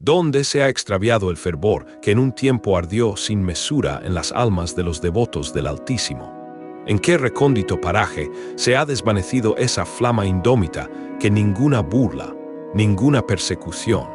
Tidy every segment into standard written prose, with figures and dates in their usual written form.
¿Dónde se ha extraviado el fervor que en un tiempo ardió sin mesura en las almas de los devotos del Altísimo? ¿En qué recóndito paraje se ha desvanecido esa flama indómita que ninguna burla, ninguna persecución,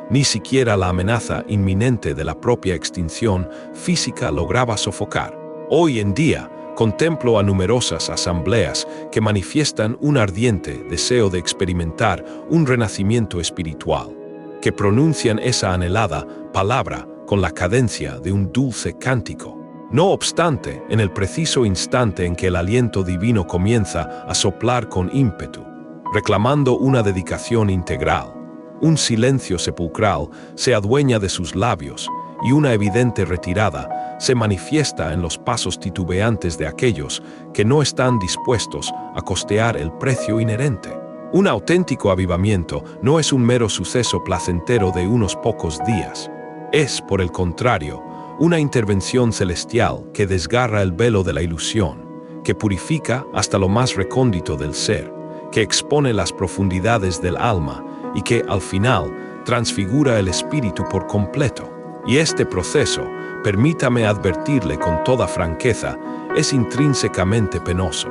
ni siquiera la amenaza inminente de la propia extinción física lograba sofocar? Hoy en día, contemplo a numerosas asambleas que manifiestan un ardiente deseo de experimentar un renacimiento espiritual, que pronuncian esa anhelada palabra con la cadencia de un dulce cántico. No obstante, en el preciso instante en que el aliento divino comienza a soplar con ímpetu, reclamando una dedicación integral, un silencio sepulcral se adueña de sus labios y una evidente retirada se manifiesta en los pasos titubeantes de aquellos que no están dispuestos a costear el precio inherente. Un auténtico avivamiento no es un mero suceso placentero de unos pocos días. Es, por el contrario, una intervención celestial que desgarra el velo de la ilusión, que purifica hasta lo más recóndito del ser, que expone las profundidades del alma y que, al final, transfigura el espíritu por completo. Y este proceso, permítame advertirle con toda franqueza, es intrínsecamente penoso.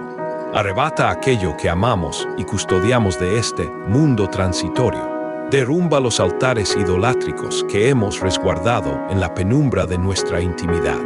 Arrebata aquello que amamos y custodiamos de este mundo transitorio. Derrumba los altares idolátricos que hemos resguardado en la penumbra de nuestra intimidad.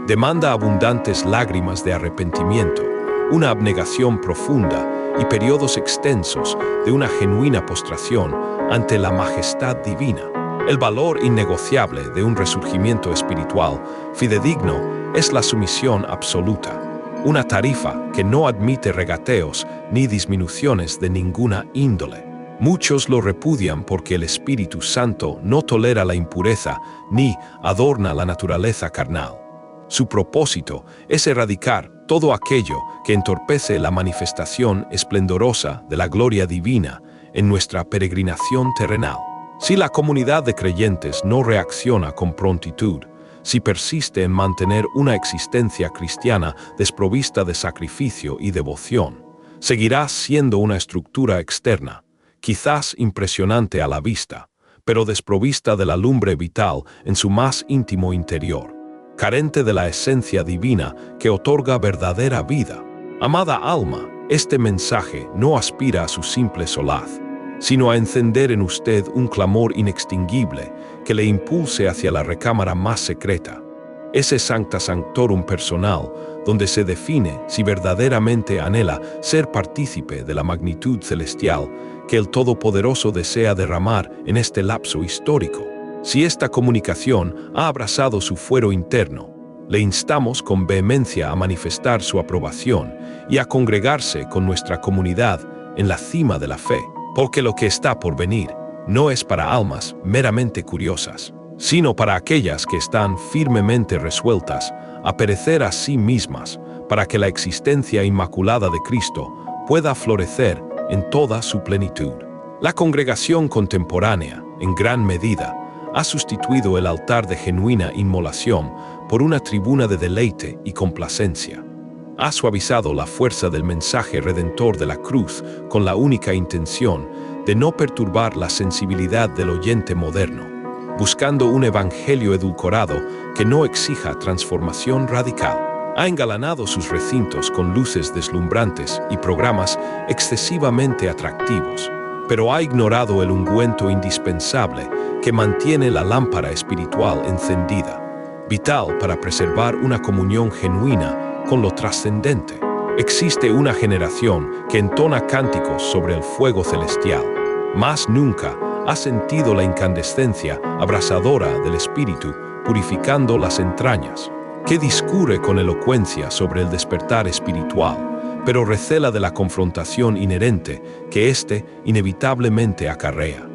Demanda abundantes lágrimas de arrepentimiento, una abnegación profunda y periodos extensos de una genuina postración ante la majestad divina. El valor innegociable de un resurgimiento espiritual fidedigno es la sumisión absoluta, una tarifa que no admite regateos ni disminuciones de ninguna índole. Muchos lo repudian porque el Espíritu Santo no tolera la impureza ni adorna la naturaleza carnal. Su propósito es erradicar todo aquello que entorpece la manifestación esplendorosa de la gloria divina en nuestra peregrinación terrenal. Si la comunidad de creyentes no reacciona con prontitud, si persiste en mantener una existencia cristiana desprovista de sacrificio y devoción, seguirá siendo una estructura externa, quizás impresionante a la vista, pero desprovista de la lumbre vital en su más íntimo interior, carente de la esencia divina que otorga verdadera vida. Amada alma, este mensaje no aspira a su simple solaz, sino a encender en usted un clamor inextinguible que le impulse hacia la recámara más secreta, ese sancta sanctorum personal, donde se define si verdaderamente anhela ser partícipe de la magnitud celestial que el Todopoderoso desea derramar en este lapso histórico. Si esta comunicación ha abrazado su fuero interno, le instamos con vehemencia a manifestar su aprobación y a congregarse con nuestra comunidad en la cima de la fe, porque lo que está por venir no es para almas meramente curiosas, sino para aquellas que están firmemente resueltas a perecer a sí mismas para que la existencia inmaculada de Cristo pueda florecer en toda su plenitud. La congregación contemporánea, en gran medida, ha sustituido el altar de genuina inmolación por una tribuna de deleite y complacencia. Ha suavizado la fuerza del mensaje redentor de la cruz con la única intención de no perturbar la sensibilidad del oyente moderno, buscando un evangelio edulcorado que no exija transformación radical. Ha engalanado sus recintos con luces deslumbrantes y programas excesivamente atractivos, pero ha ignorado el ungüento indispensable que mantiene la lámpara espiritual encendida, vital para preservar una comunión genuina con lo trascendente. Existe una generación que entona cánticos sobre el fuego celestial, mas nunca ha sentido la incandescencia abrasadora del Espíritu purificando las entrañas, que discurre con elocuencia sobre el despertar espiritual, pero recela de la confrontación inherente que éste inevitablemente acarrea.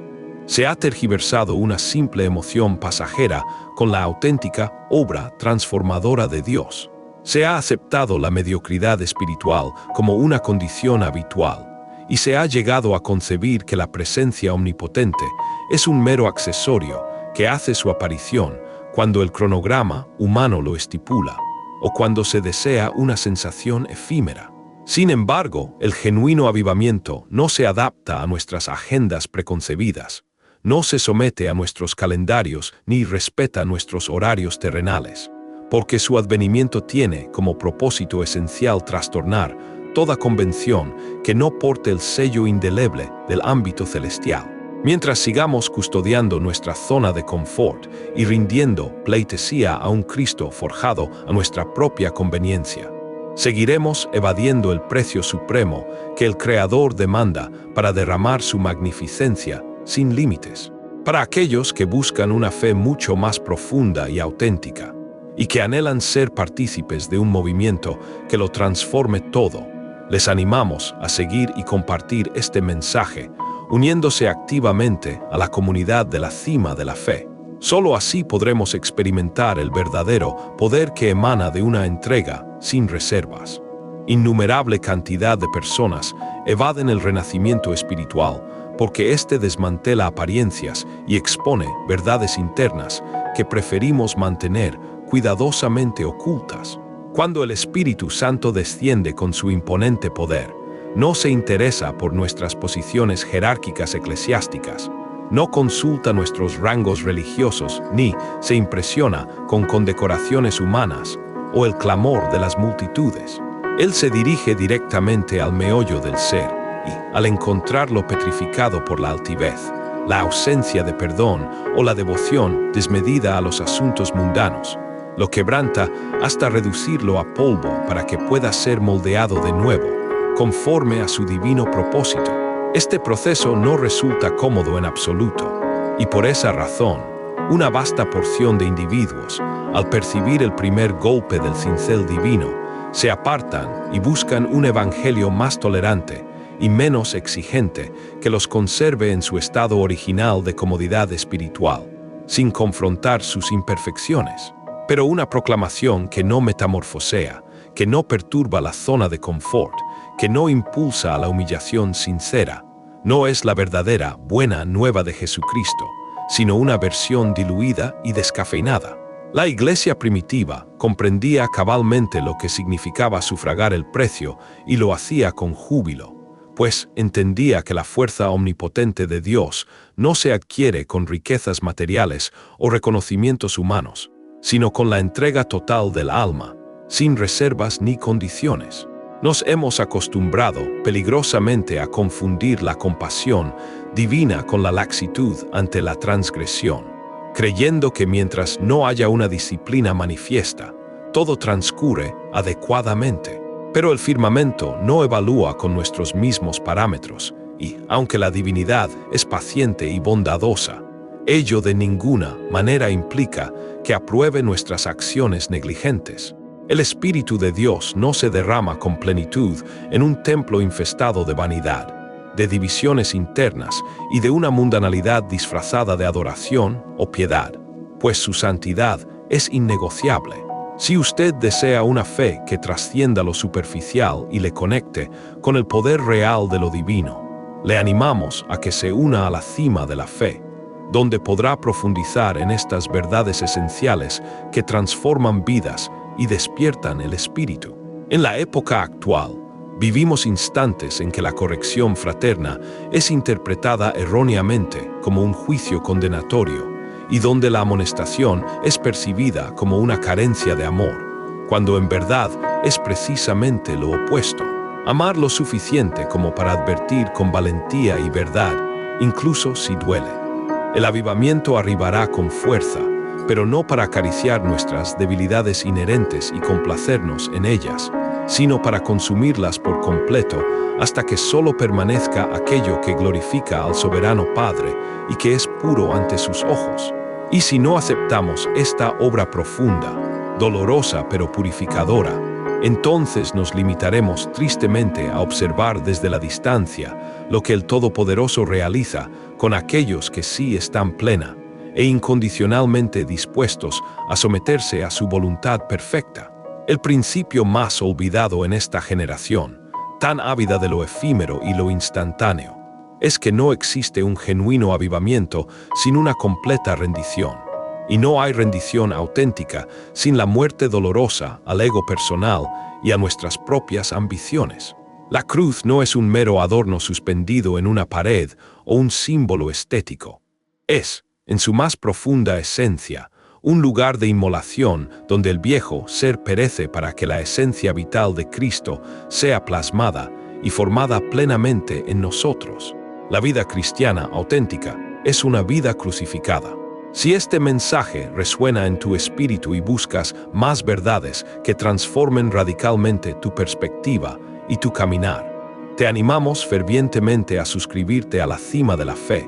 Se ha tergiversado una simple emoción pasajera con la auténtica obra transformadora de Dios. Se ha aceptado la mediocridad espiritual como una condición habitual, y se ha llegado a concebir que la presencia omnipotente es un mero accesorio que hace su aparición cuando el cronograma humano lo estipula, o cuando se desea una sensación efímera. Sin embargo, el genuino avivamiento no se adapta a nuestras agendas preconcebidas, no se somete a nuestros calendarios ni respeta nuestros horarios terrenales, porque su advenimiento tiene como propósito esencial trastornar toda convención que no porte el sello indeleble del ámbito celestial. Mientras sigamos custodiando nuestra zona de confort y rindiendo pleitesía a un Cristo forjado a nuestra propia conveniencia, seguiremos evadiendo el precio supremo que el Creador demanda para derramar su magnificencia sin límites. Para aquellos que buscan una fe mucho más profunda y auténtica, y que anhelan ser partícipes de un movimiento que lo transforme todo, les animamos a seguir y compartir este mensaje, uniéndose activamente a la comunidad de la cima de la fe. Solo así podremos experimentar el verdadero poder que emana de una entrega sin reservas. Innumerable cantidad de personas evaden el renacimiento espiritual porque éste desmantela apariencias y expone verdades internas que preferimos mantener cuidadosamente ocultas. Cuando el Espíritu Santo desciende con su imponente poder, no se interesa por nuestras posiciones jerárquicas eclesiásticas, no consulta nuestros rangos religiosos ni se impresiona con condecoraciones humanas o el clamor de las multitudes. Él se dirige directamente al meollo del ser y, al encontrarlo petrificado por la altivez, la ausencia de perdón o la devoción desmedida a los asuntos mundanos, lo quebranta hasta reducirlo a polvo para que pueda ser moldeado de nuevo, conforme a su divino propósito. Este proceso no resulta cómodo en absoluto, y por esa razón, una vasta porción de individuos, al percibir el primer golpe del cincel divino, se apartan y buscan un evangelio más tolerante y menos exigente que los conserve en su estado original de comodidad espiritual, sin confrontar sus imperfecciones. Pero una proclamación que no metamorfosea, que no perturba la zona de confort, que no impulsa a la humillación sincera, no es la verdadera buena nueva de Jesucristo, sino una versión diluida y descafeinada. La iglesia primitiva comprendía cabalmente lo que significaba sufragar el precio y lo hacía con júbilo, pues entendía que la fuerza omnipotente de Dios no se adquiere con riquezas materiales o reconocimientos humanos, sino con la entrega total del alma, sin reservas ni condiciones. Nos hemos acostumbrado peligrosamente a confundir la compasión divina con la laxitud ante la transgresión, creyendo que mientras no haya una disciplina manifiesta, todo transcurre adecuadamente. Pero el firmamento no evalúa con nuestros mismos parámetros y, aunque la divinidad es paciente y bondadosa, ello de ninguna manera implica que apruebe nuestras acciones negligentes. El Espíritu de Dios no se derrama con plenitud en un templo infestado de vanidad, de divisiones internas y de una mundanalidad disfrazada de adoración o piedad, pues su santidad es innegociable. Si usted desea una fe que trascienda lo superficial y le conecte con el poder real de lo divino, le animamos a que se una a la cima de la fe, donde podrá profundizar en estas verdades esenciales que transforman vidas y despiertan el espíritu. En la época actual, vivimos instantes en que la corrección fraterna es interpretada erróneamente como un juicio condenatorio y donde la amonestación es percibida como una carencia de amor, cuando en verdad es precisamente lo opuesto. Amar lo suficiente como para advertir con valentía y verdad, incluso si duele. El avivamiento arribará con fuerza, pero no para acariciar nuestras debilidades inherentes y complacernos en ellas, sino para consumirlas por completo hasta que solo permanezca aquello que glorifica al soberano Padre y que es puro ante sus ojos. Y si no aceptamos esta obra profunda, dolorosa pero purificadora, entonces nos limitaremos tristemente a observar desde la distancia lo que el Todopoderoso realiza con aquellos que sí están plena e incondicionalmente dispuestos a someterse a su voluntad perfecta. El principio más olvidado en esta generación, tan ávida de lo efímero y lo instantáneo, es que no existe un genuino avivamiento sin una completa rendición, y no hay rendición auténtica sin la muerte dolorosa al ego personal y a nuestras propias ambiciones. La cruz no es un mero adorno suspendido en una pared o un símbolo estético. Es, en su más profunda esencia, un lugar de inmolación donde el viejo ser perece para que la esencia vital de Cristo sea plasmada y formada plenamente en nosotros. La vida cristiana auténtica es una vida crucificada. Si este mensaje resuena en tu espíritu y buscas más verdades que transformen radicalmente tu perspectiva y tu caminar, te animamos fervientemente a suscribirte a la Cima de la Fe,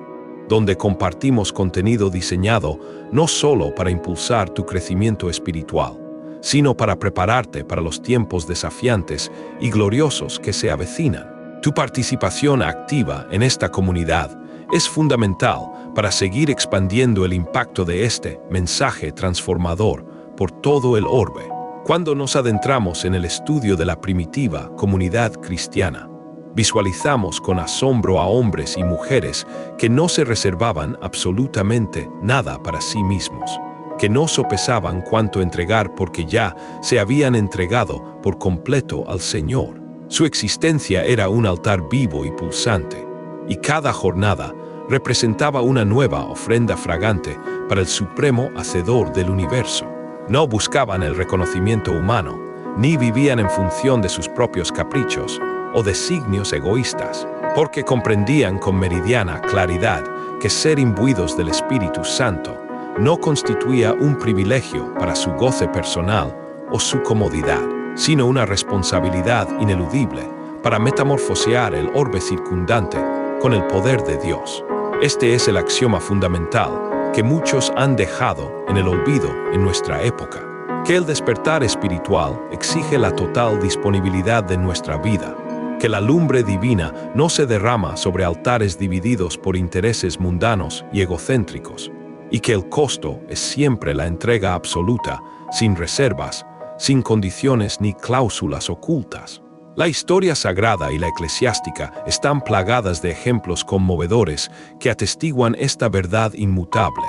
donde compartimos contenido diseñado no solo para impulsar tu crecimiento espiritual, sino para prepararte para los tiempos desafiantes y gloriosos que se avecinan. Tu participación activa en esta comunidad es fundamental para seguir expandiendo el impacto de este mensaje transformador por todo el orbe. Cuando nos adentramos en el estudio de la primitiva comunidad cristiana, visualizamos con asombro a hombres y mujeres que no se reservaban absolutamente nada para sí mismos, que no sopesaban cuánto entregar porque ya se habían entregado por completo al Señor. Su existencia era un altar vivo y pulsante, y cada jornada representaba una nueva ofrenda fragante para el supremo Hacedor del universo. No buscaban el reconocimiento humano, ni vivían en función de sus propios caprichos o designios egoístas, porque comprendían con meridiana claridad que ser imbuidos del Espíritu Santo no constituía un privilegio para su goce personal o su comodidad, sino una responsabilidad ineludible para metamorfosear el orbe circundante con el poder de Dios. Este es el axioma fundamental que muchos han dejado en el olvido en nuestra época, que el despertar espiritual exige la total disponibilidad de nuestra vida, que la lumbre divina no se derrama sobre altares divididos por intereses mundanos y egocéntricos, y que el costo es siempre la entrega absoluta, sin reservas, sin condiciones ni cláusulas ocultas. La historia sagrada y la eclesiástica están plagadas de ejemplos conmovedores que atestiguan esta verdad inmutable,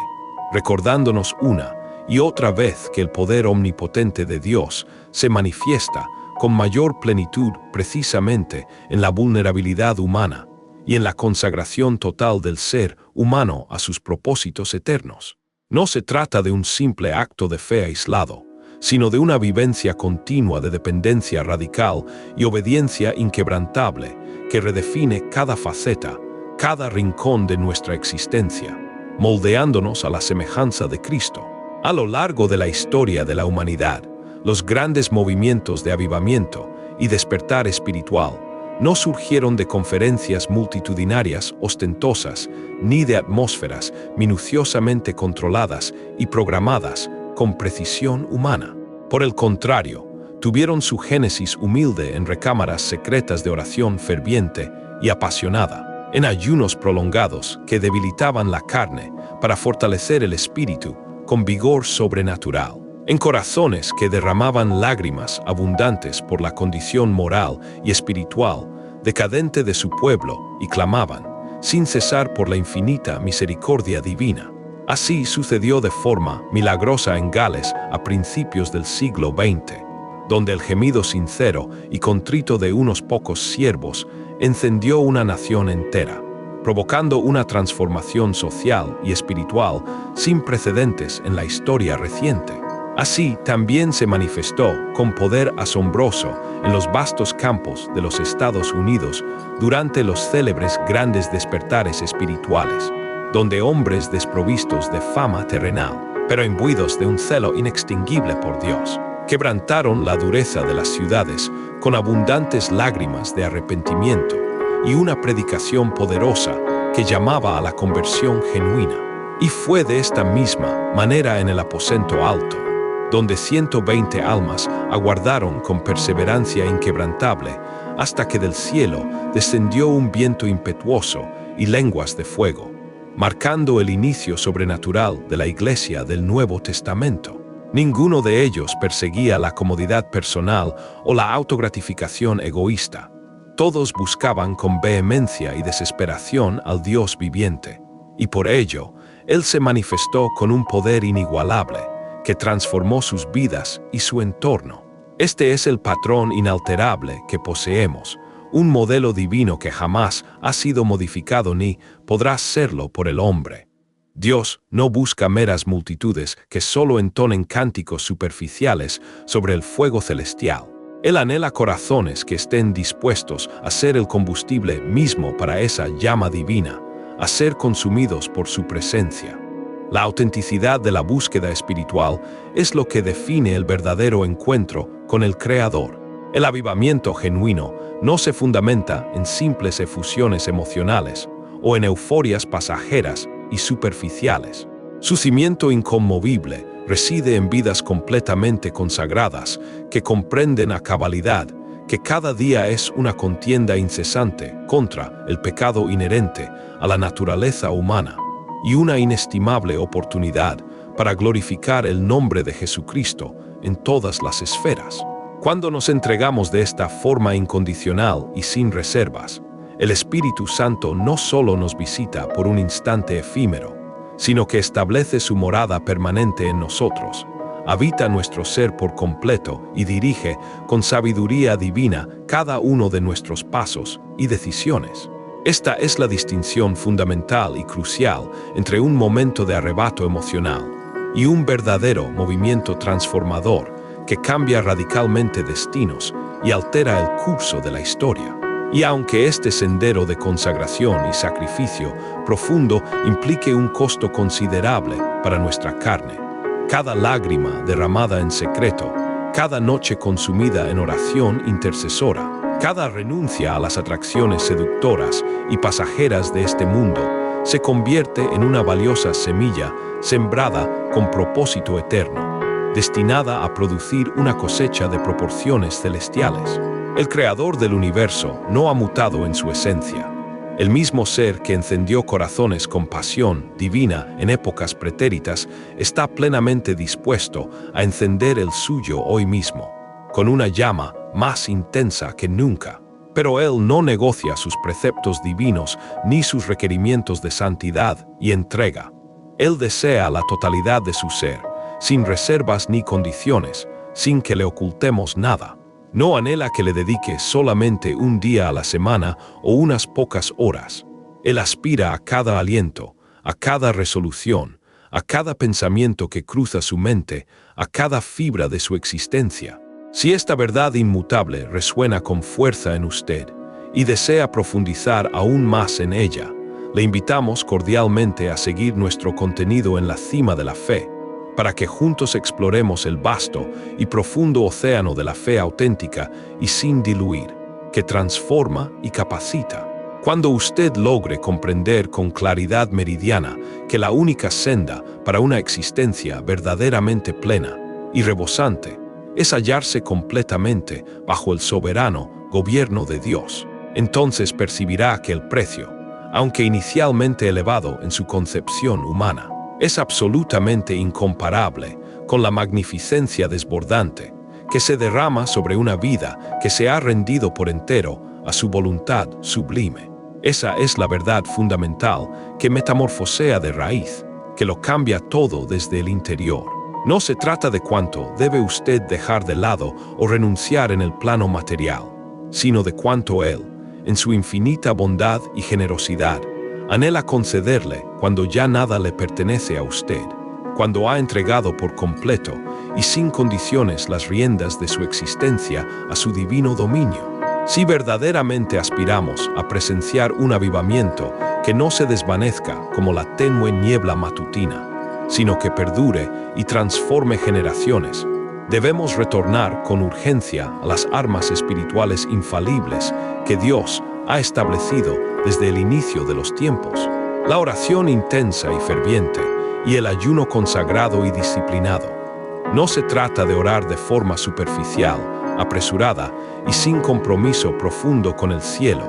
recordándonos una y otra vez que el poder omnipotente de Dios se manifiesta con mayor plenitud precisamente en la vulnerabilidad humana y en la consagración total del ser humano a sus propósitos eternos. No se trata de un simple acto de fe aislado, sino de una vivencia continua de dependencia radical y obediencia inquebrantable que redefine cada faceta, cada rincón de nuestra existencia, moldeándonos a la semejanza de Cristo. A lo largo de la historia de la humanidad, los grandes movimientos de avivamiento y despertar espiritual no surgieron de conferencias multitudinarias ostentosas ni de atmósferas minuciosamente controladas y programadas con precisión humana. Por el contrario, tuvieron su génesis humilde en recámaras secretas de oración ferviente y apasionada, en ayunos prolongados que debilitaban la carne para fortalecer el espíritu con vigor sobrenatural, en corazones que derramaban lágrimas abundantes por la condición moral y espiritual decadente de su pueblo y clamaban, sin cesar por la infinita misericordia divina. Así sucedió de forma milagrosa en Gales a principios del siglo XX, donde el gemido sincero y contrito de unos pocos siervos encendió una nación entera, provocando una transformación social y espiritual sin precedentes en la historia reciente. Así también se manifestó con poder asombroso en los vastos campos de los Estados Unidos durante los célebres grandes despertares espirituales, donde hombres desprovistos de fama terrenal, pero imbuidos de un celo inextinguible por Dios, quebrantaron la dureza de las ciudades con abundantes lágrimas de arrepentimiento y una predicación poderosa que llamaba a la conversión genuina. Y fue de esta misma manera en el aposento alto, donde 120 almas aguardaron con perseverancia inquebrantable hasta que del cielo descendió un viento impetuoso y lenguas de fuego, marcando el inicio sobrenatural de la Iglesia del Nuevo Testamento. Ninguno de ellos perseguía la comodidad personal o la autogratificación egoísta. Todos buscaban con vehemencia y desesperación al Dios viviente, y por ello, Él se manifestó con un poder inigualable que transformó sus vidas y su entorno. Este es el patrón inalterable que poseemos, un modelo divino que jamás ha sido modificado ni podrá serlo por el hombre. Dios no busca meras multitudes que solo entonen cánticos superficiales sobre el fuego celestial. Él anhela corazones que estén dispuestos a ser el combustible mismo para esa llama divina, a ser consumidos por su presencia. La autenticidad de la búsqueda espiritual es lo que define el verdadero encuentro con el Creador. El avivamiento genuino no se fundamenta en simples efusiones emocionales o en euforias pasajeras y superficiales. Su cimiento inconmovible reside en vidas completamente consagradas que comprenden a cabalidad que cada día es una contienda incesante contra el pecado inherente a la naturaleza humana y una inestimable oportunidad para glorificar el nombre de Jesucristo en todas las esferas. Cuando nos entregamos de esta forma incondicional y sin reservas, el Espíritu Santo no solo nos visita por un instante efímero, sino que establece su morada permanente en nosotros, habita nuestro ser por completo y dirige con sabiduría divina cada uno de nuestros pasos y decisiones. Esta es la distinción fundamental y crucial entre un momento de arrebato emocional y un verdadero movimiento transformador que cambia radicalmente destinos y altera el curso de la historia. Y aunque este sendero de consagración y sacrificio profundo implique un costo considerable para nuestra carne, cada lágrima derramada en secreto, cada noche consumida en oración intercesora, cada renuncia a las atracciones seductoras y pasajeras de este mundo, se convierte en una valiosa semilla sembrada con propósito eterno, destinada a producir una cosecha de proporciones celestiales. El Creador del universo no ha mutado en su esencia. El mismo ser que encendió corazones con pasión divina en épocas pretéritas está plenamente dispuesto a encender el suyo hoy mismo, con una llama más intensa que nunca. Pero Él no negocia sus preceptos divinos ni sus requerimientos de santidad y entrega. Él desea la totalidad de su ser, sin reservas ni condiciones, sin que le ocultemos nada. No anhela que le dedique solamente un día a la semana o unas pocas horas. Él aspira a cada aliento, a cada resolución, a cada pensamiento que cruza su mente, a cada fibra de su existencia. Si esta verdad inmutable resuena con fuerza en usted y desea profundizar aún más en ella, le invitamos cordialmente a seguir nuestro contenido en la cima de la fe, para que juntos exploremos el vasto y profundo océano de la fe auténtica y sin diluir, que transforma y capacita. Cuando usted logre comprender con claridad meridiana que la única senda para una existencia verdaderamente plena y rebosante es hallarse completamente bajo el soberano gobierno de Dios, entonces percibirá que el precio, aunque inicialmente elevado en su concepción humana, es absolutamente incomparable con la magnificencia desbordante que se derrama sobre una vida que se ha rendido por entero a su voluntad sublime. Esa es la verdad fundamental que metamorfosea de raíz, que lo cambia todo desde el interior. No se trata de cuánto debe usted dejar de lado o renunciar en el plano material, sino de cuánto Él, en su infinita bondad y generosidad, anhela concederle cuando ya nada le pertenece a usted, cuando ha entregado por completo y sin condiciones las riendas de su existencia a su divino dominio. Si verdaderamente aspiramos a presenciar un avivamiento que no se desvanezca como la tenue niebla matutina, sino que perdure y transforme generaciones, debemos retornar con urgencia a las armas espirituales infalibles que Dios ha establecido desde el inicio de los tiempos: la oración intensa y ferviente y el ayuno consagrado y disciplinado. No se trata de orar de forma superficial, apresurada y sin compromiso profundo con el cielo,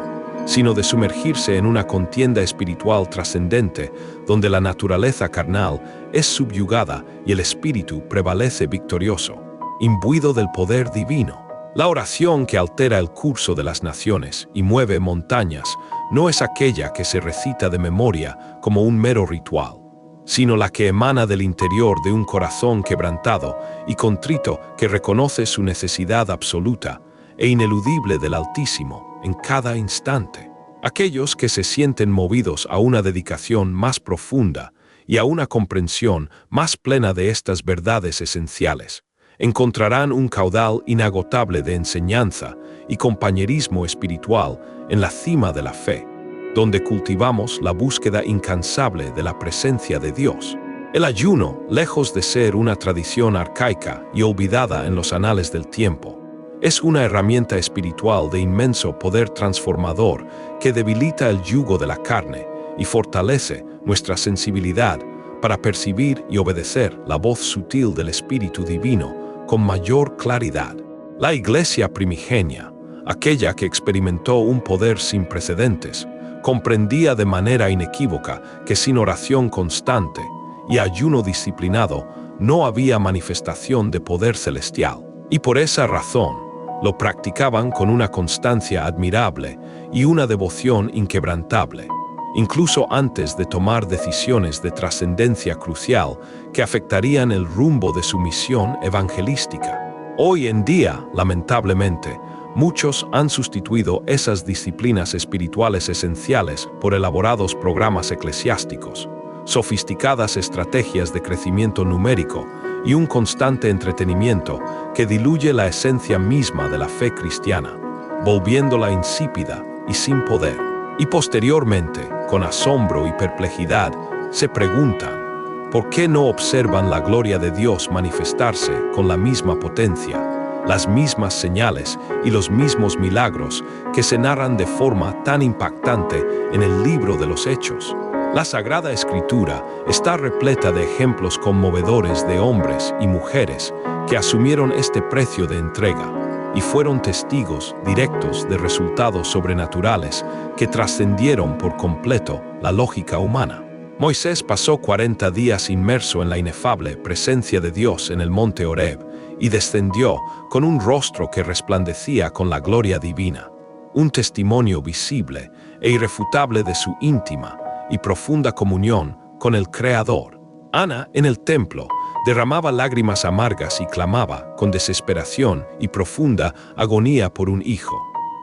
sino de sumergirse en una contienda espiritual trascendente donde la naturaleza carnal es subyugada y el espíritu prevalece victorioso, imbuido del poder divino. La oración que altera el curso de las naciones y mueve montañas no es aquella que se recita de memoria como un mero ritual, sino la que emana del interior de un corazón quebrantado y contrito que reconoce su necesidad absoluta e ineludible del Altísimo en cada instante. Aquellos que se sienten movidos a una dedicación más profunda y a una comprensión más plena de estas verdades esenciales, encontrarán un caudal inagotable de enseñanza y compañerismo espiritual en la cima de la fe, donde cultivamos la búsqueda incansable de la presencia de Dios. El ayuno, lejos de ser una tradición arcaica y olvidada en los anales del tiempo, es una herramienta espiritual de inmenso poder transformador que debilita el yugo de la carne y fortalece nuestra sensibilidad para percibir y obedecer la voz sutil del Espíritu Divino con mayor claridad. La Iglesia primigenia, aquella que experimentó un poder sin precedentes, comprendía de manera inequívoca que sin oración constante y ayuno disciplinado no había manifestación de poder celestial, y por esa razón lo practicaban con una constancia admirable y una devoción inquebrantable, incluso antes de tomar decisiones de trascendencia crucial que afectarían el rumbo de su misión evangelística. Hoy en día, lamentablemente, muchos han sustituido esas disciplinas espirituales esenciales por elaborados programas eclesiásticos, sofisticadas estrategias de crecimiento numérico y un constante entretenimiento que diluye la esencia misma de la fe cristiana, volviéndola insípida y sin poder. Y posteriormente, con asombro y perplejidad, se preguntan, ¿por qué no observan la gloria de Dios manifestarse con la misma potencia, las mismas señales y los mismos milagros que se narran de forma tan impactante en el libro de los Hechos? La Sagrada Escritura está repleta de ejemplos conmovedores de hombres y mujeres que asumieron este precio de entrega y fueron testigos directos de resultados sobrenaturales que trascendieron por completo la lógica humana. Moisés pasó 40 días inmerso en la inefable presencia de Dios en el monte Horeb y descendió con un rostro que resplandecía con la gloria divina, un testimonio visible e irrefutable de su íntima y profunda comunión con el Creador. Ana, en el templo, derramaba lágrimas amargas y clamaba con desesperación y profunda agonía por un hijo.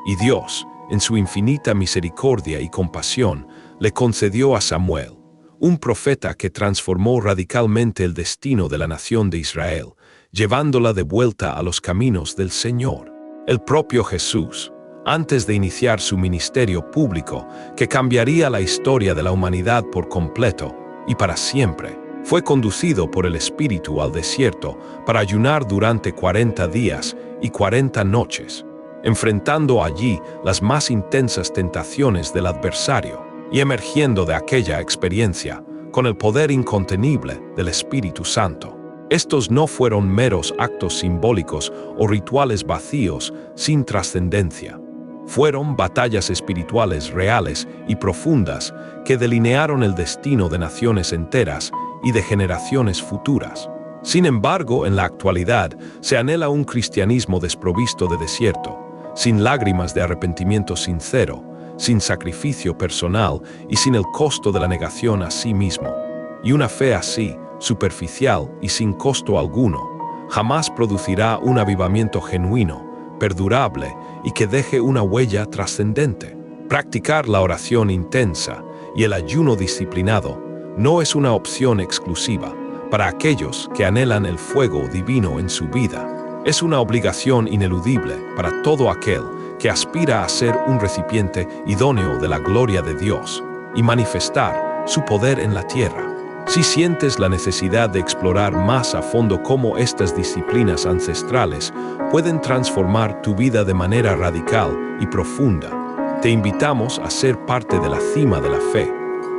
Y Dios, en su infinita misericordia y compasión, le concedió a Samuel, un profeta que transformó radicalmente el destino de la nación de Israel, llevándola de vuelta a los caminos del Señor. El propio Jesús, antes de iniciar su ministerio público, que cambiaría la historia de la humanidad por completo y para siempre, fue conducido por el Espíritu al desierto para ayunar durante 40 días y 40 noches, enfrentando allí las más intensas tentaciones del adversario y emergiendo de aquella experiencia con el poder incontenible del Espíritu Santo. Estos no fueron meros actos simbólicos o rituales vacíos sin trascendencia. Fueron batallas espirituales reales y profundas que delinearon el destino de naciones enteras y de generaciones futuras. Sin embargo, en la actualidad se anhela un cristianismo desprovisto de desierto, sin lágrimas de arrepentimiento sincero, sin sacrificio personal y sin el costo de la negación a sí mismo. Y una fe así, superficial y sin costo alguno, jamás producirá un avivamiento genuino, perdurable y que deje una huella trascendente. Practicar la oración intensa y el ayuno disciplinado no es una opción exclusiva para aquellos que anhelan el fuego divino en su vida. Es una obligación ineludible para todo aquel que aspira a ser un recipiente idóneo de la gloria de Dios y manifestar su poder en la tierra. Si sientes la necesidad de explorar más a fondo cómo estas disciplinas ancestrales pueden transformar tu vida de manera radical y profunda, te invitamos a ser parte de la cima de la fe,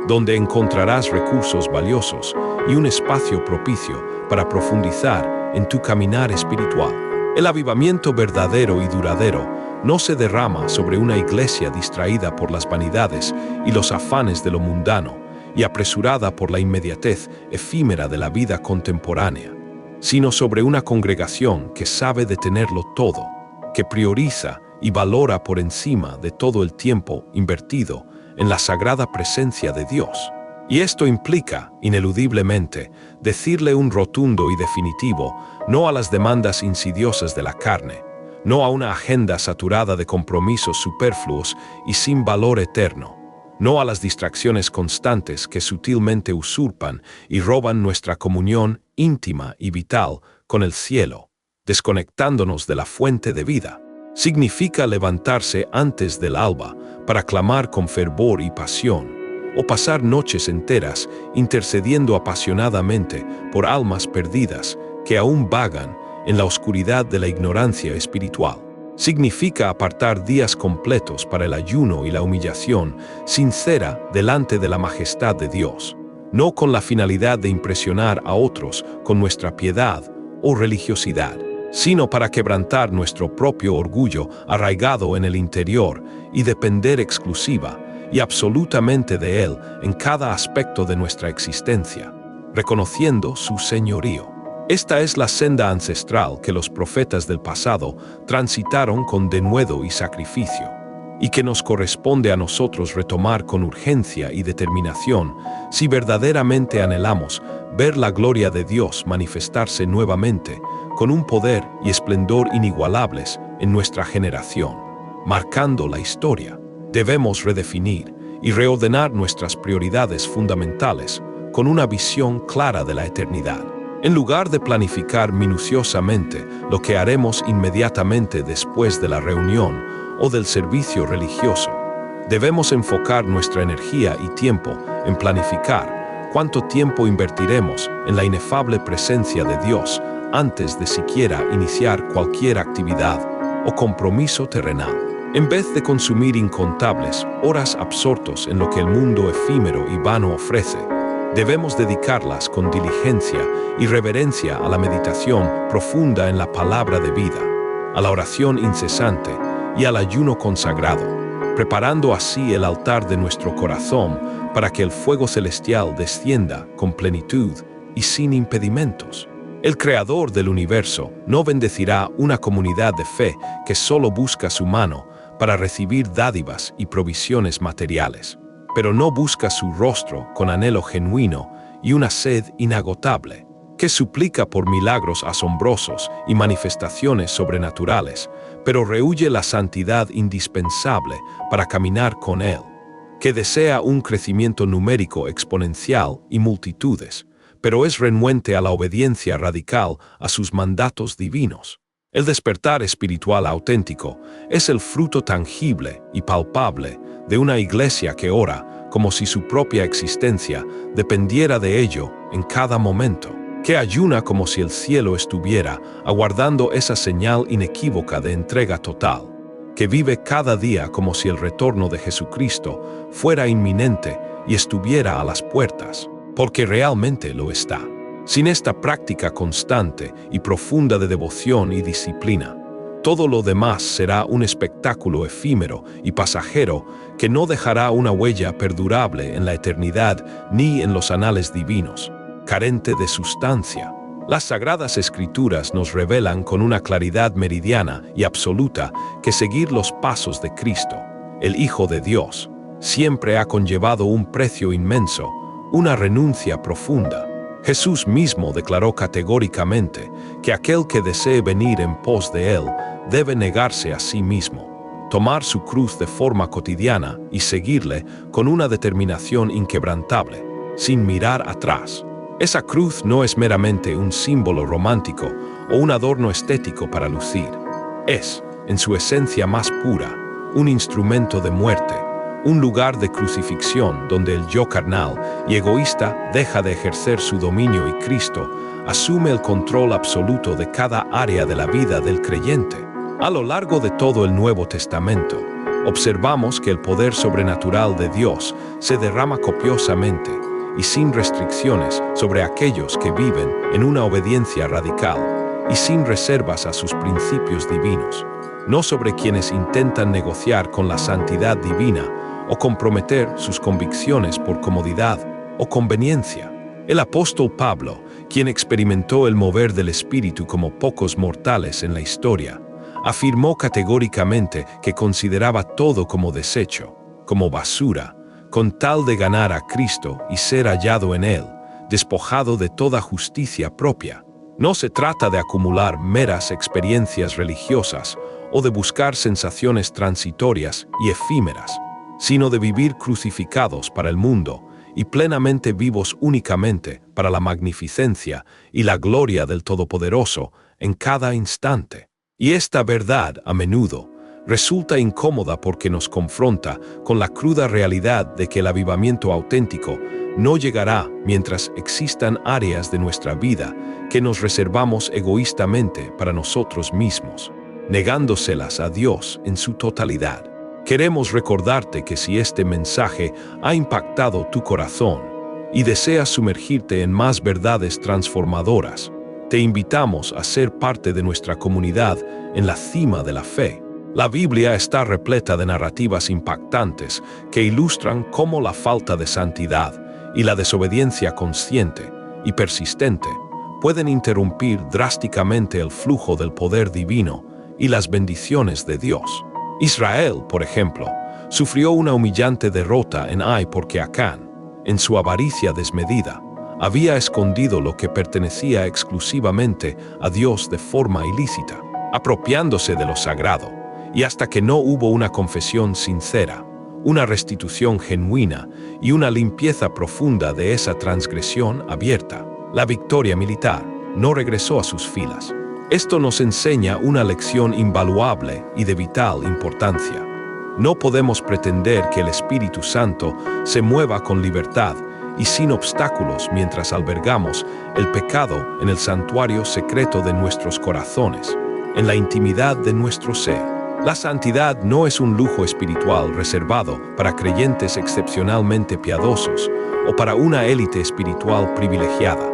donde encontrarás recursos valiosos y un espacio propicio para profundizar en tu caminar espiritual. El avivamiento verdadero y duradero no se derrama sobre una iglesia distraída por las vanidades y los afanes de lo mundano y apresurada por la inmediatez efímera de la vida contemporánea, sino sobre una congregación que sabe detenerlo todo, que prioriza y valora por encima de todo el tiempo invertido en la sagrada presencia de Dios. Y esto implica, ineludiblemente, decirle un rotundo y definitivo no a las demandas insidiosas de la carne, no a una agenda saturada de compromisos superfluos y sin valor eterno, no a las distracciones constantes que sutilmente usurpan y roban nuestra comunión íntima y vital con el cielo, desconectándonos de la fuente de vida. Significa levantarse antes del alba para clamar con fervor y pasión, o pasar noches enteras intercediendo apasionadamente por almas perdidas que aún vagan en la oscuridad de la ignorancia espiritual. Significa apartar días completos para el ayuno y la humillación sincera delante de la majestad de Dios, no con la finalidad de impresionar a otros con nuestra piedad o religiosidad, sino para quebrantar nuestro propio orgullo arraigado en el interior y depender exclusiva y absolutamente de Él en cada aspecto de nuestra existencia, reconociendo su señorío. Esta es la senda ancestral que los profetas del pasado transitaron con denuedo y sacrificio, y que nos corresponde a nosotros retomar con urgencia y determinación si verdaderamente anhelamos ver la gloria de Dios manifestarse nuevamente con un poder y esplendor inigualables en nuestra generación, marcando la historia. Debemos redefinir y reordenar nuestras prioridades fundamentales con una visión clara de la eternidad. En lugar de planificar minuciosamente lo que haremos inmediatamente después de la reunión o del servicio religioso, debemos enfocar nuestra energía y tiempo en planificar cuánto tiempo invertiremos en la inefable presencia de Dios antes de siquiera iniciar cualquier actividad o compromiso terrenal. En vez de consumir incontables horas absortos en lo que el mundo efímero y vano ofrece, debemos dedicarlas con diligencia y reverencia a la meditación profunda en la palabra de vida, a la oración incesante y al ayuno consagrado, preparando así el altar de nuestro corazón para que el fuego celestial descienda con plenitud y sin impedimentos. El Creador del universo no bendecirá una comunidad de fe que solo busca su mano para recibir dádivas y provisiones materiales, pero no busca su rostro con anhelo genuino y una sed inagotable, que suplica por milagros asombrosos y manifestaciones sobrenaturales, pero rehúye la santidad indispensable para caminar con Él, que desea un crecimiento numérico exponencial y multitudes, pero es renuente a la obediencia radical a sus mandatos divinos. El despertar espiritual auténtico es el fruto tangible y palpable de una iglesia que ora como si su propia existencia dependiera de ello en cada momento, que ayuna como si el cielo estuviera aguardando esa señal inequívoca de entrega total, que vive cada día como si el retorno de Jesucristo fuera inminente y estuviera a las puertas, porque realmente lo está. Sin esta práctica constante y profunda de devoción y disciplina, todo lo demás será un espectáculo efímero y pasajero que no dejará una huella perdurable en la eternidad ni en los anales divinos, carente de sustancia. Las Sagradas Escrituras nos revelan con una claridad meridiana y absoluta que seguir los pasos de Cristo, el Hijo de Dios, siempre ha conllevado un precio inmenso, una renuncia profunda. Jesús mismo declaró categóricamente que aquel que desee venir en pos de Él debe negarse a sí mismo, tomar su cruz de forma cotidiana y seguirle con una determinación inquebrantable, sin mirar atrás. Esa cruz no es meramente un símbolo romántico o un adorno estético para lucir. Es, en su esencia más pura, un instrumento de muerte, un lugar de crucifixión donde el yo carnal y egoísta deja de ejercer su dominio y Cristo asume el control absoluto de cada área de la vida del creyente. A lo largo de todo el Nuevo Testamento, observamos que el poder sobrenatural de Dios se derrama copiosamente y sin restricciones sobre aquellos que viven en una obediencia radical y sin reservas a sus principios divinos, no sobre quienes intentan negociar con la santidad divina o comprometer sus convicciones por comodidad o conveniencia. El apóstol Pablo, quien experimentó el mover del Espíritu como pocos mortales en la historia, afirmó categóricamente que consideraba todo como desecho, como basura, con tal de ganar a Cristo y ser hallado en Él, despojado de toda justicia propia. No se trata de acumular meras experiencias religiosas o de buscar sensaciones transitorias y efímeras, sino de vivir crucificados para el mundo y plenamente vivos únicamente para la magnificencia y la gloria del Todopoderoso en cada instante. Y esta verdad, a menudo, resulta incómoda porque nos confronta con la cruda realidad de que el avivamiento auténtico no llegará mientras existan áreas de nuestra vida que nos reservamos egoístamente para nosotros mismos, negándoselas a Dios en su totalidad. Queremos recordarte que si este mensaje ha impactado tu corazón y deseas sumergirte en más verdades transformadoras, te invitamos a ser parte de nuestra comunidad en la cima de la fe. La Biblia está repleta de narrativas impactantes que ilustran cómo la falta de santidad y la desobediencia consciente y persistente pueden interrumpir drásticamente el flujo del poder divino y las bendiciones de Dios. Israel, por ejemplo, sufrió una humillante derrota en Ai porque Acán, en su avaricia desmedida, había escondido lo que pertenecía exclusivamente a Dios de forma ilícita, apropiándose de lo sagrado, y hasta que no hubo una confesión sincera, una restitución genuina y una limpieza profunda de esa transgresión abierta, la victoria militar no regresó a sus filas. Esto nos enseña una lección invaluable y de vital importancia. No podemos pretender que el Espíritu Santo se mueva con libertad y sin obstáculos mientras albergamos el pecado en el santuario secreto de nuestros corazones, en la intimidad de nuestro ser. La santidad no es un lujo espiritual reservado para creyentes excepcionalmente piadosos o para una élite espiritual privilegiada.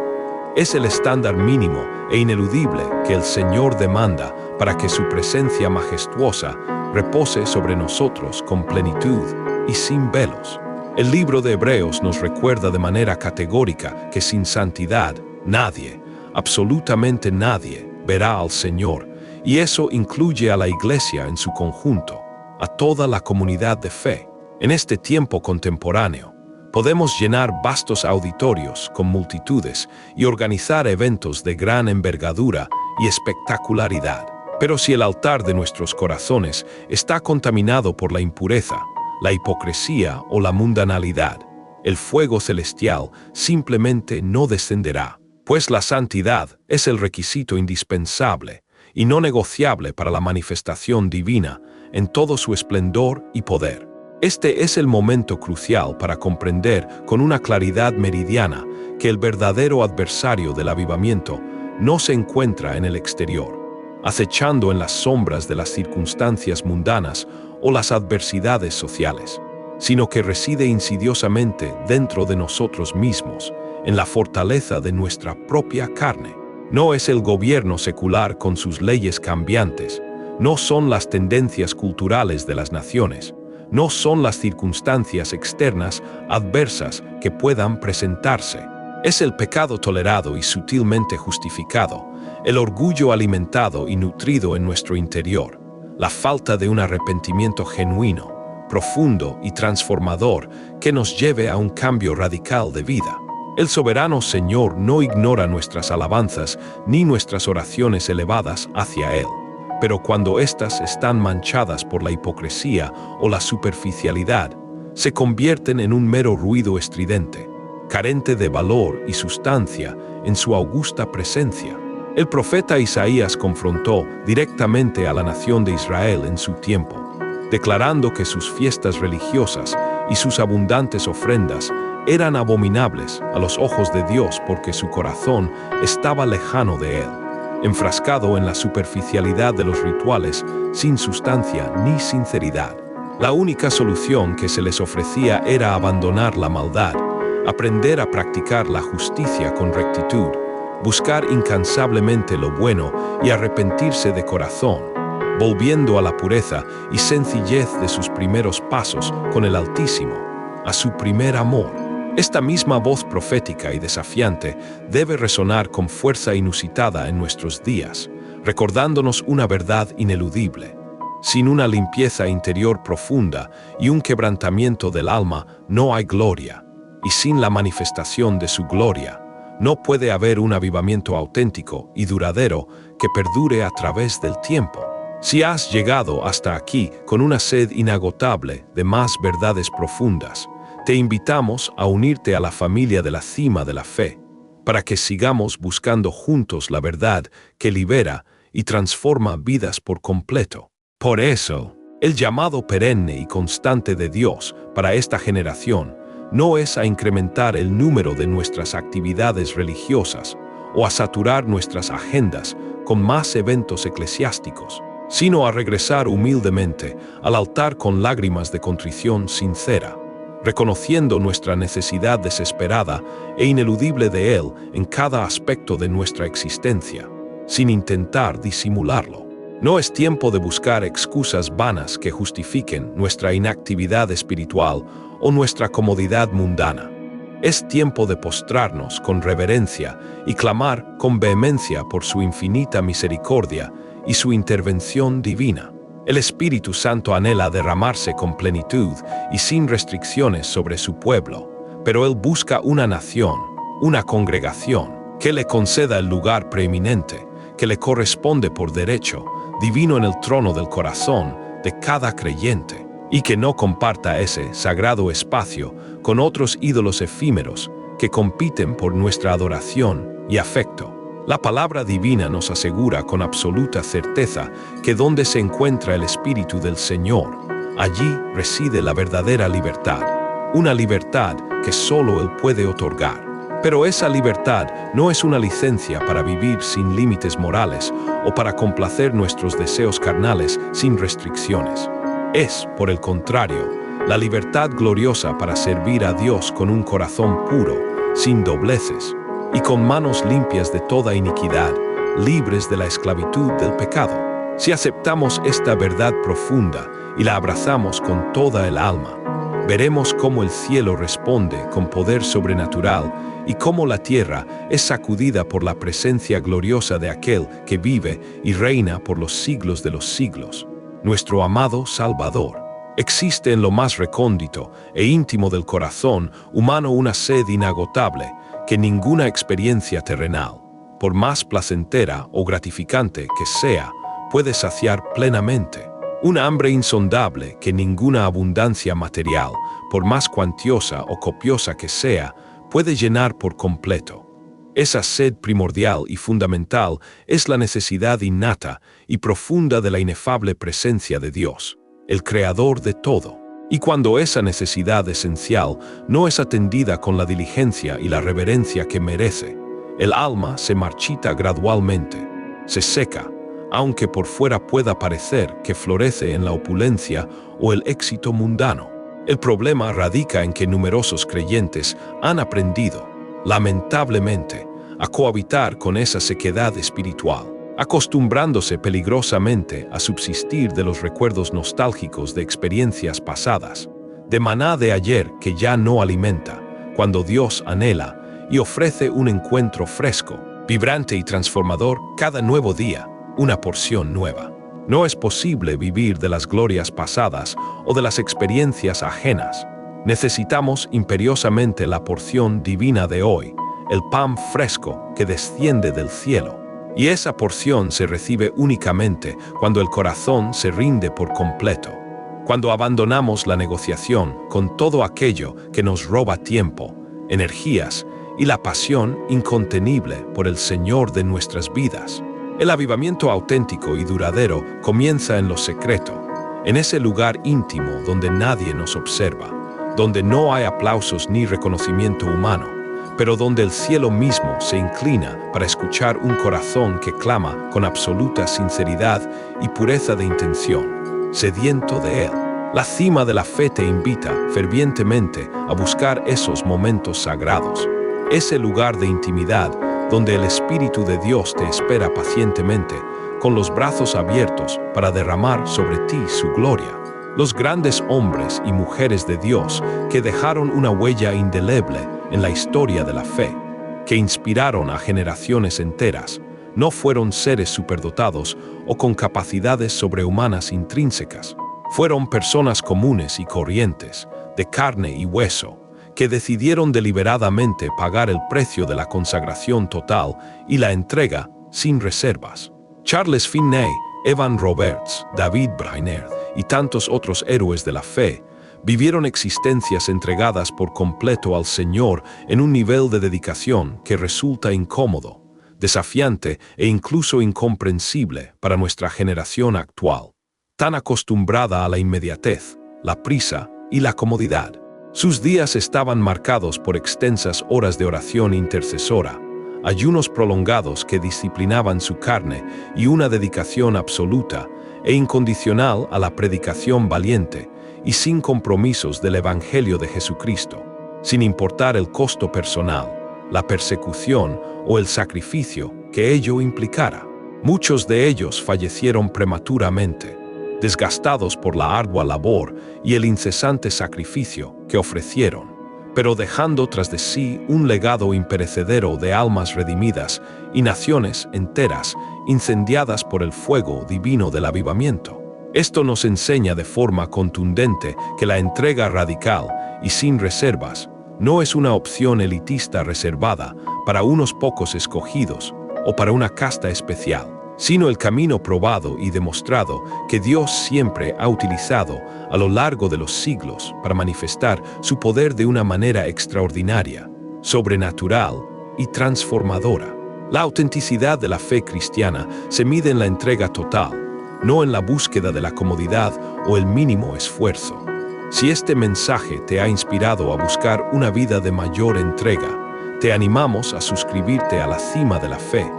Es el estándar mínimo e ineludible que el Señor demanda para que su presencia majestuosa repose sobre nosotros con plenitud y sin velos. El libro de Hebreos nos recuerda de manera categórica que sin santidad nadie, absolutamente nadie, verá al Señor, y eso incluye a la Iglesia en su conjunto, a toda la comunidad de fe. En este tiempo contemporáneo, podemos llenar vastos auditorios con multitudes y organizar eventos de gran envergadura y espectacularidad. Pero si el altar de nuestros corazones está contaminado por la impureza, la hipocresía o la mundanalidad, el fuego celestial simplemente no descenderá, pues la santidad es el requisito indispensable y no negociable para la manifestación divina en todo su esplendor y poder. Este es el momento crucial para comprender con una claridad meridiana que el verdadero adversario del avivamiento no se encuentra en el exterior, acechando en las sombras de las circunstancias mundanas o las adversidades sociales, sino que reside insidiosamente dentro de nosotros mismos, en la fortaleza de nuestra propia carne. No es el gobierno secular con sus leyes cambiantes, no son las tendencias culturales de las naciones, no son las circunstancias externas adversas que puedan presentarse. Es el pecado tolerado y sutilmente justificado, el orgullo alimentado y nutrido en nuestro interior, la falta de un arrepentimiento genuino, profundo y transformador que nos lleve a un cambio radical de vida. El soberano Señor no ignora nuestras alabanzas ni nuestras oraciones elevadas hacia Él. Pero cuando éstas están manchadas por la hipocresía o la superficialidad, se convierten en un mero ruido estridente, carente de valor y sustancia en su augusta presencia. El profeta Isaías confrontó directamente a la nación de Israel en su tiempo, declarando que sus fiestas religiosas y sus abundantes ofrendas eran abominables a los ojos de Dios porque su corazón estaba lejano de Él, enfrascado en la superficialidad de los rituales sin sustancia ni sinceridad. La única solución que se les ofrecía era abandonar la maldad, aprender a practicar la justicia con rectitud, buscar incansablemente lo bueno y arrepentirse de corazón, volviendo a la pureza y sencillez de sus primeros pasos con el Altísimo, a su primer amor. Esta misma voz profética y desafiante debe resonar con fuerza inusitada en nuestros días, recordándonos una verdad ineludible. Sin una limpieza interior profunda y un quebrantamiento del alma no hay gloria, y sin la manifestación de su gloria, no puede haber un avivamiento auténtico y duradero que perdure a través del tiempo. Si has llegado hasta aquí con una sed inagotable de más verdades profundas, te invitamos a unirte a la familia de la Cima de la Fe, para que sigamos buscando juntos la verdad que libera y transforma vidas por completo. Por eso, el llamado perenne y constante de Dios para esta generación no es a incrementar el número de nuestras actividades religiosas o a saturar nuestras agendas con más eventos eclesiásticos, sino a regresar humildemente al altar con lágrimas de contrición sincera, reconociendo nuestra necesidad desesperada e ineludible de Él en cada aspecto de nuestra existencia, sin intentar disimularlo. No es tiempo de buscar excusas vanas que justifiquen nuestra inactividad espiritual o nuestra comodidad mundana. Es tiempo de postrarnos con reverencia y clamar con vehemencia por su infinita misericordia y su intervención divina. El Espíritu Santo anhela derramarse con plenitud y sin restricciones sobre su pueblo, pero Él busca una nación, una congregación, que le conceda el lugar preeminente, que le corresponde por derecho, divino en el trono del corazón de cada creyente, y que no comparta ese sagrado espacio con otros ídolos efímeros que compiten por nuestra adoración y afecto. La palabra divina nos asegura con absoluta certeza que donde se encuentra el Espíritu del Señor, allí reside la verdadera libertad, una libertad que solo Él puede otorgar. Pero esa libertad no es una licencia para vivir sin límites morales o para complacer nuestros deseos carnales sin restricciones. Es, por el contrario, la libertad gloriosa para servir a Dios con un corazón puro, sin dobleces, y con manos limpias de toda iniquidad, libres de la esclavitud del pecado. Si aceptamos esta verdad profunda y la abrazamos con toda el alma, veremos cómo el cielo responde con poder sobrenatural y cómo la tierra es sacudida por la presencia gloriosa de aquel que vive y reina por los siglos de los siglos, nuestro amado Salvador. Existe en lo más recóndito e íntimo del corazón humano una sed inagotable que ninguna experiencia terrenal, por más placentera o gratificante que sea, puede saciar plenamente. Una hambre insondable que ninguna abundancia material, por más cuantiosa o copiosa que sea, puede llenar por completo. Esa sed primordial y fundamental es la necesidad innata y profunda de la inefable presencia de Dios, el Creador de todo. Y cuando esa necesidad esencial no es atendida con la diligencia y la reverencia que merece, el alma se marchita gradualmente, se seca, aunque por fuera pueda parecer que florece en la opulencia o el éxito mundano. El problema radica en que numerosos creyentes han aprendido, lamentablemente, a cohabitar con esa sequedad espiritual, acostumbrándose peligrosamente a subsistir de los recuerdos nostálgicos de experiencias pasadas, de maná de ayer que ya no alimenta, cuando Dios anhela y ofrece un encuentro fresco, vibrante y transformador cada nuevo día, una porción nueva. No es posible vivir de las glorias pasadas o de las experiencias ajenas. Necesitamos imperiosamente la porción divina de hoy, el pan fresco que desciende del cielo. Y esa porción se recibe únicamente cuando el corazón se rinde por completo, cuando abandonamos la negociación con todo aquello que nos roba tiempo, energías y la pasión incontenible por el Señor de nuestras vidas. El avivamiento auténtico y duradero comienza en lo secreto, en ese lugar íntimo donde nadie nos observa, donde no hay aplausos ni reconocimiento humano, pero donde el cielo mismo se inclina para escuchar un corazón que clama con absoluta sinceridad y pureza de intención, sediento de Él. La Cima de la Fe te invita fervientemente a buscar esos momentos sagrados, ese lugar de intimidad donde el Espíritu de Dios te espera pacientemente, con los brazos abiertos para derramar sobre ti su gloria. Los grandes hombres y mujeres de Dios que dejaron una huella indeleble en la historia de la fe, que inspiraron a generaciones enteras, no fueron seres superdotados o con capacidades sobrehumanas intrínsecas. Fueron personas comunes y corrientes, de carne y hueso, que decidieron deliberadamente pagar el precio de la consagración total y la entrega sin reservas. Charles Finney, Evan Roberts, David Brainerd y tantos otros héroes de la fe vivieron existencias entregadas por completo al Señor en un nivel de dedicación que resulta incómodo, desafiante e incluso incomprensible para nuestra generación actual, tan acostumbrada a la inmediatez, la prisa y la comodidad. Sus días estaban marcados por extensas horas de oración intercesora, ayunos prolongados que disciplinaban su carne y una dedicación absoluta e incondicional a la predicación valiente y sin compromisos del Evangelio de Jesucristo, sin importar el costo personal, la persecución o el sacrificio que ello implicara. Muchos de ellos fallecieron prematuramente, desgastados por la ardua labor y el incesante sacrificio que ofrecieron, pero dejando tras de sí un legado imperecedero de almas redimidas y naciones enteras incendiadas por el fuego divino del avivamiento. Esto nos enseña de forma contundente que la entrega radical y sin reservas no es una opción elitista reservada para unos pocos escogidos o para una casta especial, sino el camino probado y demostrado que Dios siempre ha utilizado a lo largo de los siglos para manifestar su poder de una manera extraordinaria, sobrenatural y transformadora. La autenticidad de la fe cristiana se mide en la entrega total, no en la búsqueda de la comodidad o el mínimo esfuerzo. Si este mensaje te ha inspirado a buscar una vida de mayor entrega, te animamos a suscribirte a la Cima de la Fe,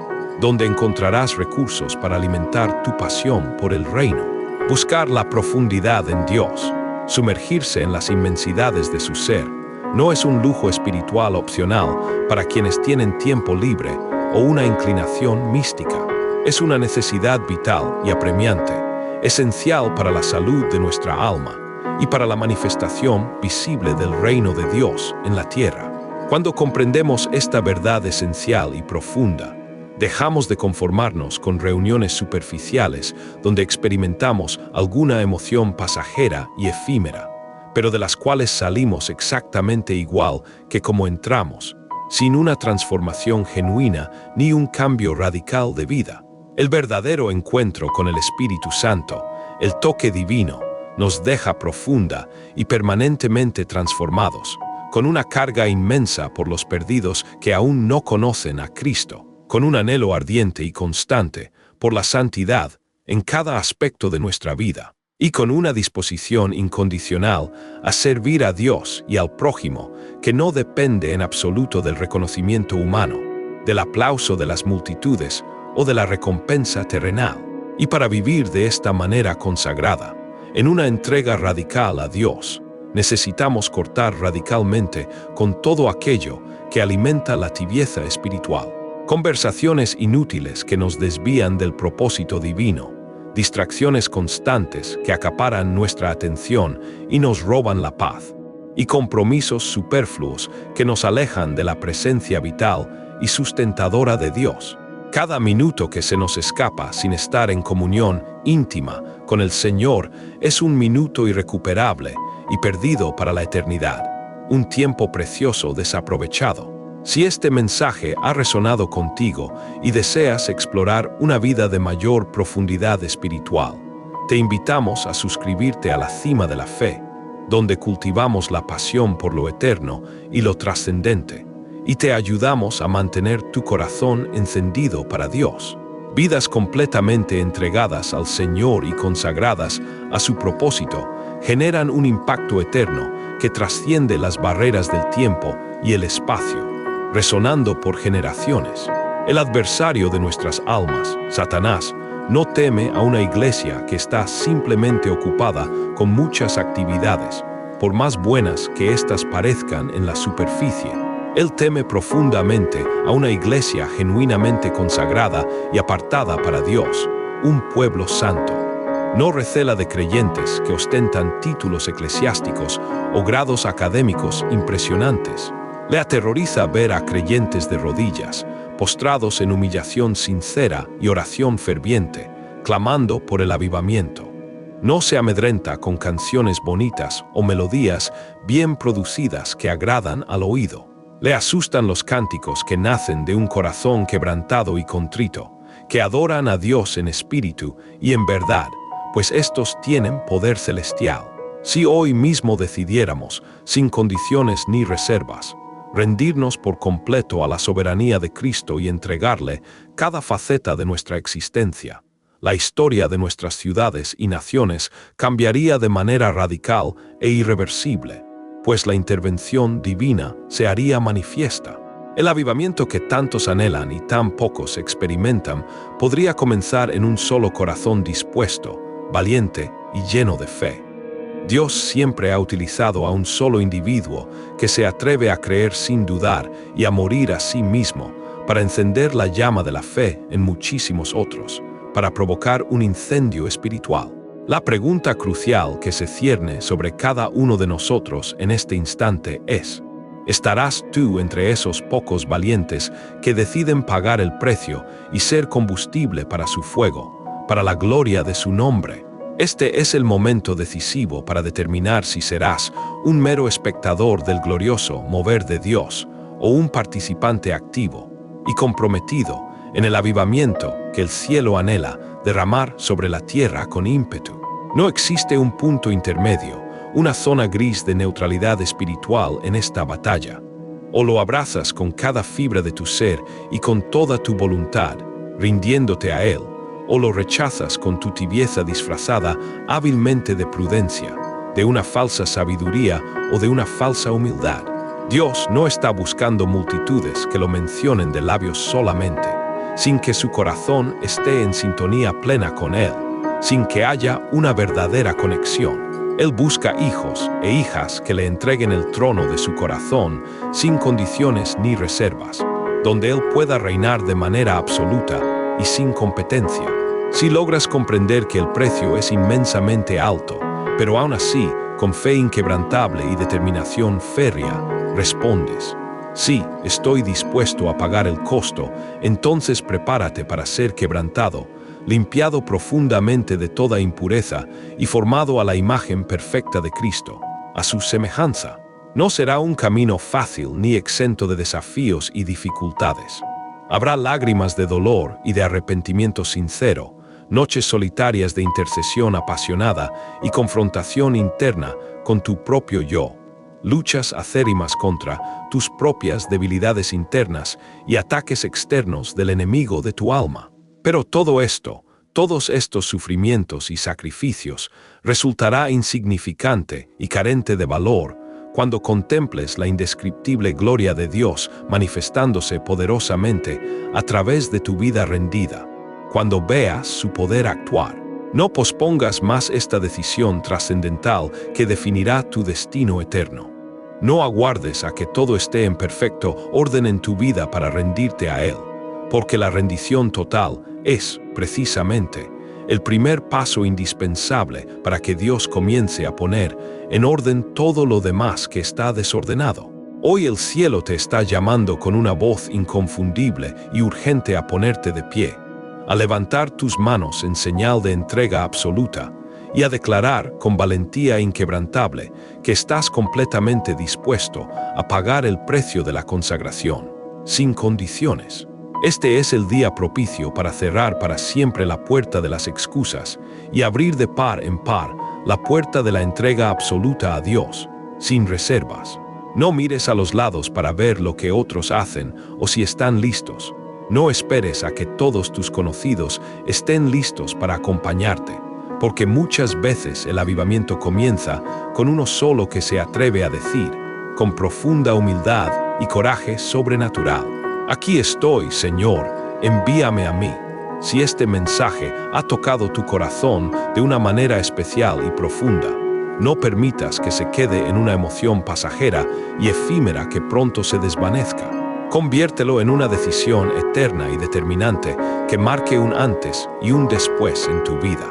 donde encontrarás recursos para alimentar tu pasión por el reino, buscar la profundidad en Dios, sumergirse en las inmensidades de su ser. No es un lujo espiritual opcional para quienes tienen tiempo libre o una inclinación mística. Es una necesidad vital y apremiante, esencial para la salud de nuestra alma y para la manifestación visible del reino de Dios en la tierra. Cuando comprendemos esta verdad esencial y profunda, dejamos de conformarnos con reuniones superficiales donde experimentamos alguna emoción pasajera y efímera, pero de las cuales salimos exactamente igual que como entramos, sin una transformación genuina ni un cambio radical de vida. El verdadero encuentro con el Espíritu Santo, el toque divino, nos deja profunda y permanentemente transformados, con una carga inmensa por los perdidos que aún no conocen a Cristo, con un anhelo ardiente y constante por la santidad en cada aspecto de nuestra vida, y con una disposición incondicional a servir a Dios y al prójimo que no depende en absoluto del reconocimiento humano, del aplauso de las multitudes o de la recompensa terrenal. Y para vivir de esta manera consagrada, en una entrega radical a Dios, necesitamos cortar radicalmente con todo aquello que alimenta la tibieza espiritual. Conversaciones inútiles que nos desvían del propósito divino, distracciones constantes que acaparan nuestra atención y nos roban la paz, y compromisos superfluos que nos alejan de la presencia vital y sustentadora de Dios. Cada minuto que se nos escapa sin estar en comunión íntima con el Señor es un minuto irrecuperable y perdido para la eternidad, un tiempo precioso desaprovechado. Si este mensaje ha resonado contigo y deseas explorar una vida de mayor profundidad espiritual, te invitamos a suscribirte a la Cima de la Fe, donde cultivamos la pasión por lo eterno y lo trascendente, y te ayudamos a mantener tu corazón encendido para Dios. Vidas completamente entregadas al Señor y consagradas a su propósito generan un impacto eterno que trasciende las barreras del tiempo y el espacio, resonando por generaciones. El adversario de nuestras almas, Satanás, no teme a una iglesia que está simplemente ocupada con muchas actividades, por más buenas que éstas parezcan en la superficie. Él teme profundamente a una iglesia genuinamente consagrada y apartada para Dios, un pueblo santo. No recela de creyentes que ostentan títulos eclesiásticos o grados académicos impresionantes. Le aterroriza ver a creyentes de rodillas, postrados en humillación sincera y oración ferviente, clamando por el avivamiento. No se amedrenta con canciones bonitas o melodías bien producidas que agradan al oído. Le asustan los cánticos que nacen de un corazón quebrantado y contrito, que adoran a Dios en espíritu y en verdad, pues estos tienen poder celestial. Si hoy mismo decidiéramos, sin condiciones ni reservas, rendirnos por completo a la soberanía de Cristo y entregarle cada faceta de nuestra existencia, la historia de nuestras ciudades y naciones cambiaría de manera radical e irreversible, pues la intervención divina se haría manifiesta. El avivamiento que tantos anhelan y tan pocos experimentan podría comenzar en un solo corazón dispuesto, valiente y lleno de fe. Dios siempre ha utilizado a un solo individuo que se atreve a creer sin dudar y a morir a sí mismo para encender la llama de la fe en muchísimos otros, para provocar un incendio espiritual. La pregunta crucial que se cierne sobre cada uno de nosotros en este instante es: ¿estarás tú entre esos pocos valientes que deciden pagar el precio y ser combustible para su fuego, para la gloria de su nombre? Este es el momento decisivo para determinar si serás un mero espectador del glorioso mover de Dios o un participante activo y comprometido en el avivamiento que el cielo anhela derramar sobre la tierra con ímpetu. No existe un punto intermedio, una zona gris de neutralidad espiritual en esta batalla. O lo abrazas con cada fibra de tu ser y con toda tu voluntad, rindiéndote a Él, o lo rechazas con tu tibieza disfrazada hábilmente de prudencia, de una falsa sabiduría o de una falsa humildad. Dios no está buscando multitudes que lo mencionen de labios solamente, sin que su corazón esté en sintonía plena con Él, sin que haya una verdadera conexión. Él busca hijos e hijas que le entreguen el trono de su corazón sin condiciones ni reservas, donde Él pueda reinar de manera absoluta y sin competencia. Si logras comprender que el precio es inmensamente alto, pero aún así, con fe inquebrantable y determinación férrea, respondes: sí, estoy dispuesto a pagar el costo, entonces prepárate para ser quebrantado, limpiado profundamente de toda impureza y formado a la imagen perfecta de Cristo, a su semejanza. No será un camino fácil ni exento de desafíos y dificultades. Habrá lágrimas de dolor y de arrepentimiento sincero, noches solitarias de intercesión apasionada y confrontación interna con tu propio yo, luchas acérimas contra tus propias debilidades internas y ataques externos del enemigo de tu alma. Pero todo esto, todos estos sufrimientos y sacrificios, resultará insignificante y carente de valor cuando contemples la indescriptible gloria de Dios manifestándose poderosamente a través de tu vida rendida, cuando veas su poder actuar. No pospongas más esta decisión trascendental que definirá tu destino eterno. No aguardes a que todo esté en perfecto orden en tu vida para rendirte a Él, porque la rendición total es, precisamente, el primer paso indispensable para que Dios comience a poner en orden todo lo demás que está desordenado. Hoy el cielo te está llamando con una voz inconfundible y urgente a ponerte de pie, a levantar tus manos en señal de entrega absoluta y a declarar con valentía inquebrantable que estás completamente dispuesto a pagar el precio de la consagración, sin condiciones. Este es el día propicio para cerrar para siempre la puerta de las excusas y abrir de par en par la puerta de la entrega absoluta a Dios, sin reservas. No mires a los lados para ver lo que otros hacen o si están listos. No esperes a que todos tus conocidos estén listos para acompañarte, porque muchas veces el avivamiento comienza con uno solo que se atreve a decir, con profunda humildad y coraje sobrenatural: aquí estoy, Señor, envíame a mí. Si este mensaje ha tocado tu corazón de una manera especial y profunda, no permitas que se quede en una emoción pasajera y efímera que pronto se desvanezca. Conviértelo en una decisión eterna y determinante que marque un antes y un después en tu vida.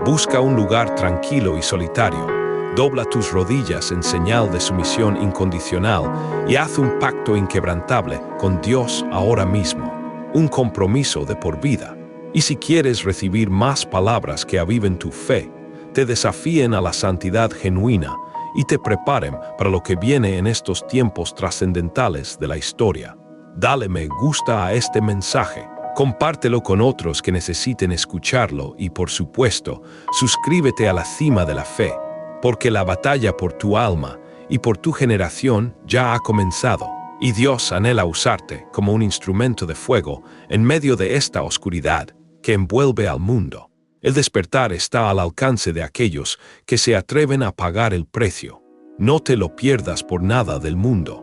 Busca un lugar tranquilo y solitario, dobla tus rodillas en señal de sumisión incondicional y haz un pacto inquebrantable con Dios ahora mismo, un compromiso de por vida. Y si quieres recibir más palabras que aviven tu fe, te desafíen a la santidad genuina y te preparen para lo que viene en estos tiempos trascendentales de la historia, dale me gusta a este mensaje, Compártelo con otros que necesiten escucharlo y, por supuesto, suscríbete a la Cima de la Fe, porque la batalla por tu alma y por tu generación ya ha comenzado, y Dios anhela usarte como un instrumento de fuego en medio de esta oscuridad que envuelve al mundo. El despertar está al alcance de aquellos que se atreven a pagar el precio. No te lo pierdas por nada del mundo.